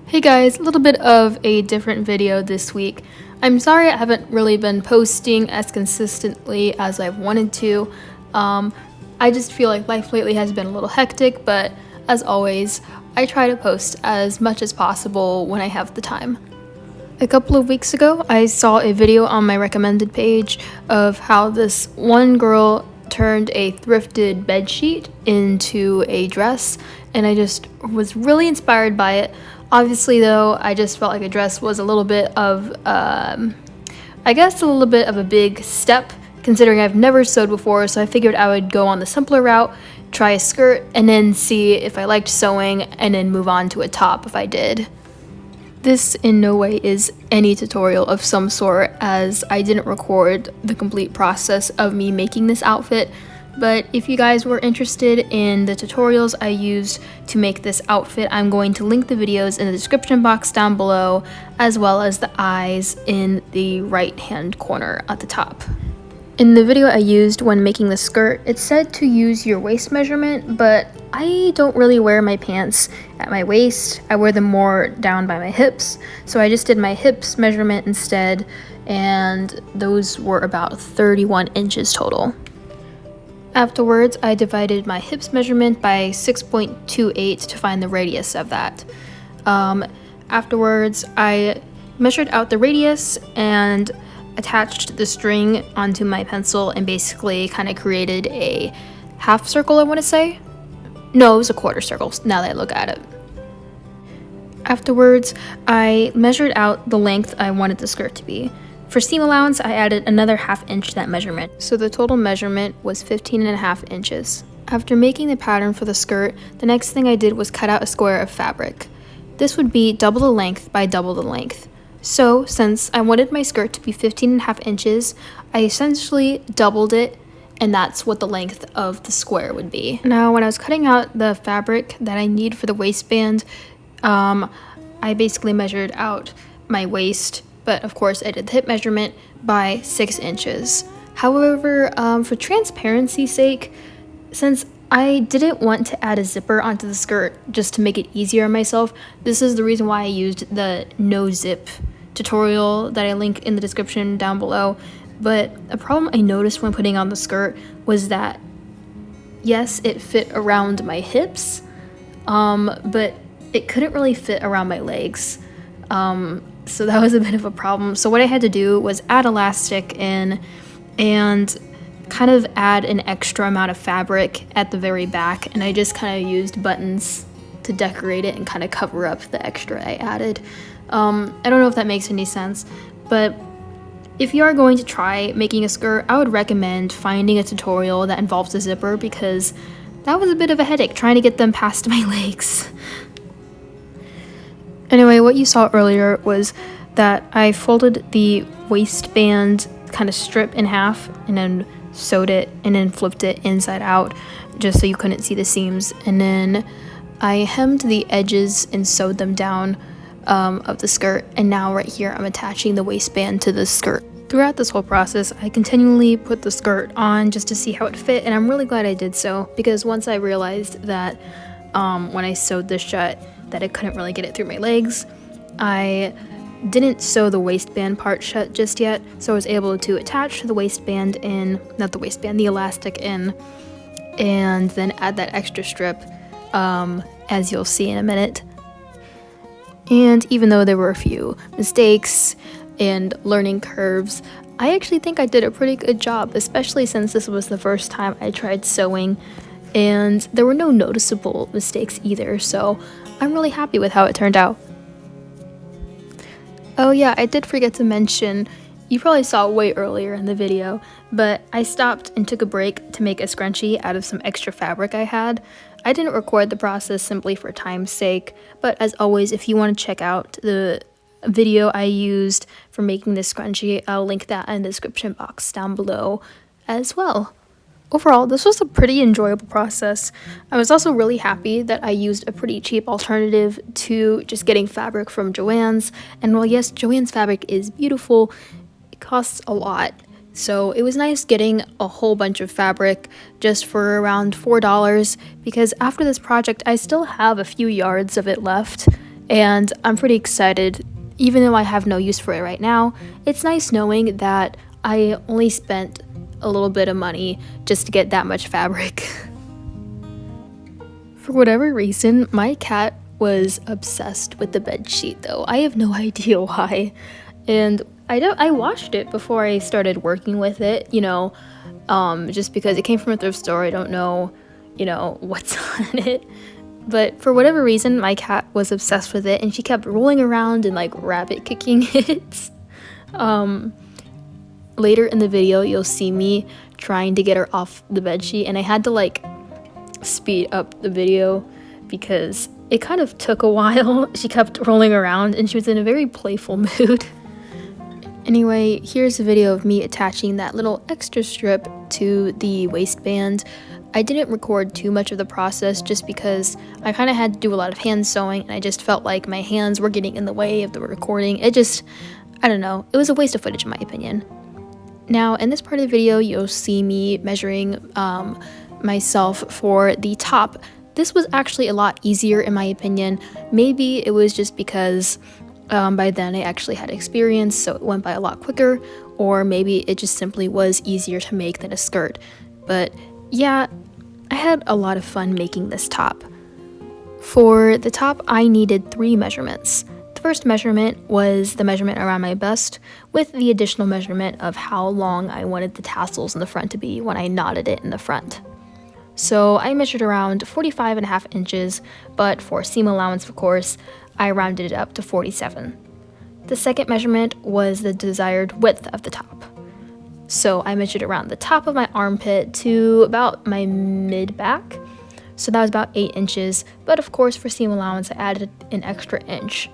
Hey guys, a little bit of a different video this week. I'm sorry I haven't really been posting as consistently as I've wanted to. I just feel like life lately has been a little hectic, but as always, I try to post as much as possible when I have the time. A couple of weeks ago, I saw a video on my recommended page of how this one girl turned a thrifted bedsheet into a dress, and I just was really inspired by it. Obviously, though, I just felt like a dress was a little bit of, a big step, considering I've never sewed before, so I figured I would go on the simpler route, try a skirt, and then see if I liked sewing, and then move on to a top if I did. This in no way is any tutorial of some sort, as I didn't record the complete process of me making this outfit, but if you guys were interested in the tutorials I used to make this outfit, I'm going to link the videos in the description box down below, as well as the eyes in the right hand corner at the top. In the video I used when making the skirt, it said to use your waist measurement, but I don't really wear my pants at my waist. I wear them more down by my hips, so I just did my hips measurement instead, and those were about 31 inches total. Afterwards, I divided my hips measurement by 6.28 to find the radius of that. Afterwards, I measured out the radius and attached the string onto my pencil and basically kind of created a half circle, I want to say. No, it was a quarter circle now that I look at it. Afterwards, I measured out the length I wanted the skirt to be. For seam allowance, I added another ½ inch to that measurement, so the total measurement was 15.5 inches. After making the pattern for the skirt, the next thing I did was cut out a square of fabric. This would be double the length by double the length. So, since I wanted my skirt to be 15.5 inches, I essentially doubled it, and that's what the length of the square would be. Now, when I was cutting out the fabric that I need for the waistband, I basically measured out my waist, but of course I did the hip measurement by 6 inches. However, for transparency's sake, since I didn't want to add a zipper onto the skirt just to make it easier on myself, this is the reason why I used the no zip tutorial that I link in the description down below. But a problem I noticed when putting on the skirt was that, yes, it fit around my hips, but it couldn't really fit around my legs. So that was a bit of a problem. So what I had to do was add elastic in and kind of add an extra amount of fabric at the very back, and I just kind of used buttons to decorate it and kind of cover up the extra I added. I don't know if that makes any sense, but if you are going to try making a skirt, I would recommend finding a tutorial that involves a zipper, because that was a bit of a headache trying to get them past my legs. Anyway, what you saw earlier was that I folded the waistband kind of strip in half and then sewed it and then flipped it inside out just so you couldn't see the seams, and then I hemmed the edges and sewed them down of the skirt, and now right here I'm attaching the waistband to the skirt. Throughout this whole process, I continually put the skirt on just to see how it fit, and I'm really glad I did so, because once I realized that when I sewed this shut that I couldn't really get it through my legs, I didn't sew the waistband part shut just yet, so I was able to attach the waistband in, the elastic in, and then add that extra strip, as you'll see in a minute. And even though there were a few mistakes and learning curves, I actually think I did a pretty good job, especially since this was the first time I tried sewing, and there were no noticeable mistakes either, so I'm really happy with how it turned out. Oh yeah, I did forget to mention, you probably saw it way earlier in the video, but I stopped and took a break to make a scrunchie out of some extra fabric I had. I didn't record the process simply for time's sake, but as always, if you want to check out the video I used for making this scrunchie, I'll link that in the description box down below as well. Overall, this was a pretty enjoyable process. I was also really happy that I used a pretty cheap alternative to just getting fabric from Joann's. And while yes, Joann's fabric is beautiful, it costs a lot. So it was nice getting a whole bunch of fabric just for around $4, because after this project, I still have a few yards of it left. and I'm pretty excited. Even though I have no use for it right now, it's nice knowing that I only spent a little bit of money just to get that much fabric. For whatever reason, my cat was obsessed with the bed sheet though. I have no idea why. And I washed it before I started working with it, you know, just because it came from a thrift store. I don't know, you know, what's on it. But for whatever reason, my cat was obsessed with it and she kept rolling around and like rabbit kicking it. Later in the video, you'll see me trying to get her off the bedsheet, and I had to like speed up the video because it kind of took a while. She kept rolling around and she was in a very playful mood. Anyway, here's a video of me attaching that little extra strip to the waistband. I didn't record too much of the process just because I kind of had to do a lot of hand sewing and I just felt like my hands were getting in the way of the recording. I don't know, it was a waste of footage in my opinion. Now in this part of the video, you'll see me measuring myself for the top. This was actually a lot easier in my opinion. Maybe it was just because by then I actually had experience, so it went by a lot quicker, or maybe it just simply was easier to make than a skirt. But yeah, I had a lot of fun making this top. For the top, I needed 3 measurements. The first measurement was the measurement around my bust, with the additional measurement of how long I wanted the tassels in the front to be when I knotted it in the front. So I measured around 45.5 inches, but for seam allowance, of course, I rounded it up to 47. The second measurement was the desired width of the top. So I measured around the top of my armpit to about my mid-back. So that was about 8 inches, but of course for seam allowance I added an extra inch.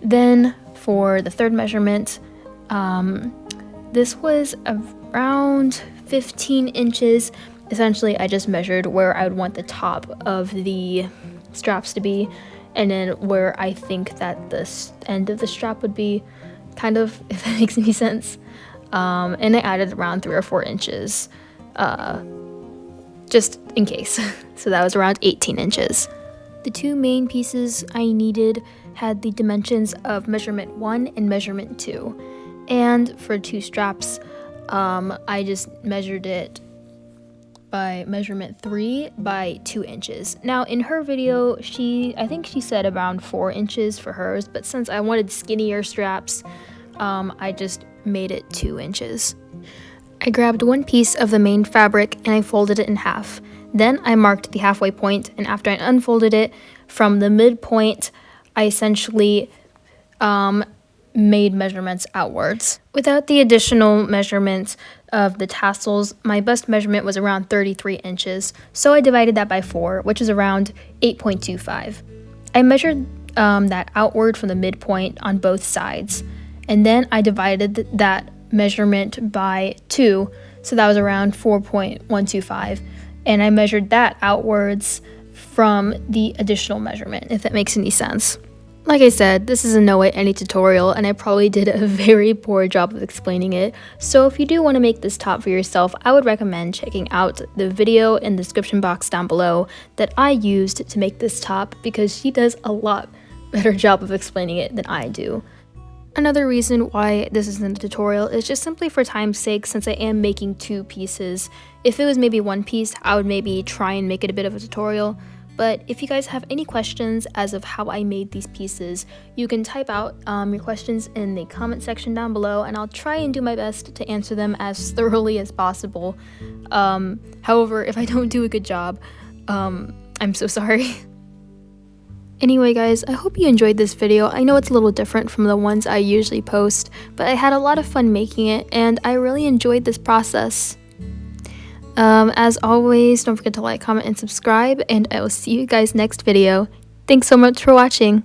Then for the third measurement, this was around 15 inches. Essentially I just measured where I would want the top of the straps to be, and then where I think that the end of the strap would be, kind of, if that makes any sense. And I added around 3 or 4 inches, just in case. So that was around 18 inches. The 2 main pieces I needed had the dimensions of measurement 1 and measurement 2. And for 2 straps, I just measured it by measurement 3 by 2 inches. Now in her video, I think she said around 4 inches for hers, but since I wanted skinnier straps, I just made it 2 inches. I grabbed 1 piece of the main fabric and I folded it in half. Then I marked the halfway point, and after I unfolded it from the midpoint, I essentially made measurements outwards. Without the additional measurements of the tassels, my bust measurement was around 33 inches, so I divided that by 4, which is around 8.25. I measured that outward from the midpoint on both sides, and then I divided that measurement by 2, so that was around 4.125, and I measured that outwards from the additional measurement, if that makes any sense. Like I said, this is in no way any tutorial, and I probably did a very poor job of explaining it, so if you do want to make this top for yourself, I would recommend checking out the video in the description box down below that I used to make this top, because she does a lot better job of explaining it than I do. Another reason why this isn't a tutorial is just simply for time's sake, since I am making 2 pieces. If it was maybe 1 piece, I would maybe try and make it a bit of a tutorial. But if you guys have any questions as of how I made these pieces, you can type out your questions in the comment section down below, and I'll try and do my best to answer them as thoroughly as possible. However, if I don't do a good job, I'm so sorry. Anyway guys, I hope you enjoyed this video. I know it's a little different from the ones I usually post, but I had a lot of fun making it, and I really enjoyed this process. As always, don't forget to like, comment, and subscribe, and I will see you guys next video. Thanks so much for watching.